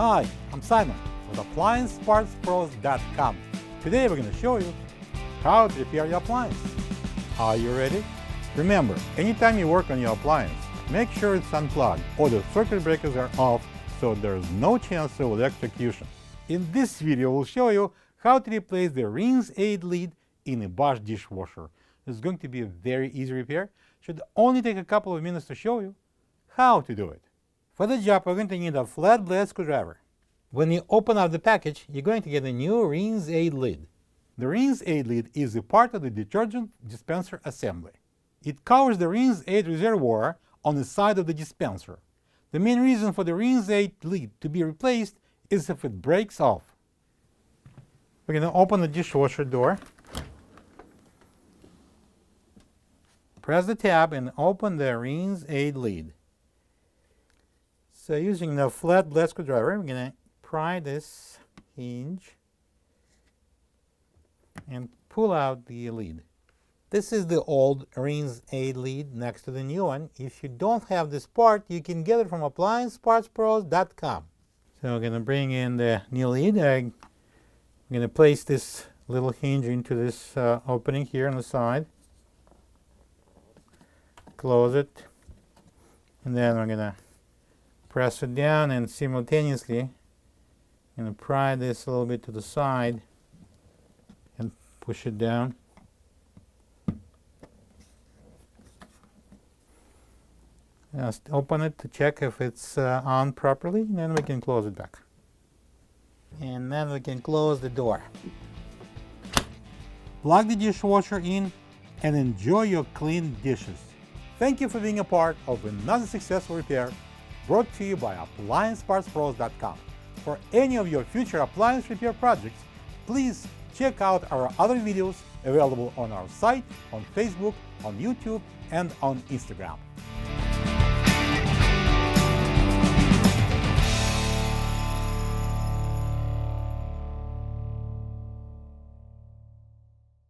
Hi, I'm Simon with AppliancePartsPros.com. Today we're going to show you how to repair your appliance. Are you ready? Remember, anytime you work on your appliance, make sure it's unplugged or the circuit breakers are off so there's no chance of electrocution. In this video, we'll show you how to replace the rinse aid lid in a Bosch dishwasher. It's going to be a very easy repair. Should only take a couple of minutes to show you how to do it. For the job, we're going to need a flat blade screwdriver. When you open up the package, you're going to get a new rinse aid lid. The rinse aid lid is a part of the detergent dispenser assembly. It covers the rinse aid reservoir on the side of the dispenser. The main reason for the rinse aid lid to be replaced is if it breaks off. We're going to open the dishwasher door. Press the tab and open the rinse aid lid. So using the flat blade screwdriver, we're going to pry this hinge and pull out the lid. This is the old rinse aid lid next to the new one. If you don't have this part, you can get it from AppliancePartsPros.com. So we're going to bring in the new lid. I'm going to place this little hinge into this opening here on the side. Close it. And then we're going to press it down and simultaneously I'm going to pry this a little bit to the side and push it down. Just open it to check if it's on properly, and then we can close it back. And then we can close the door. Plug the dishwasher in and enjoy your clean dishes. Thank you for being a part of another successful repair brought to you by AppliancePartsPros.com. For any of your future appliance repair projects, please check out our other videos available on our site, on Facebook, on YouTube, and on Instagram.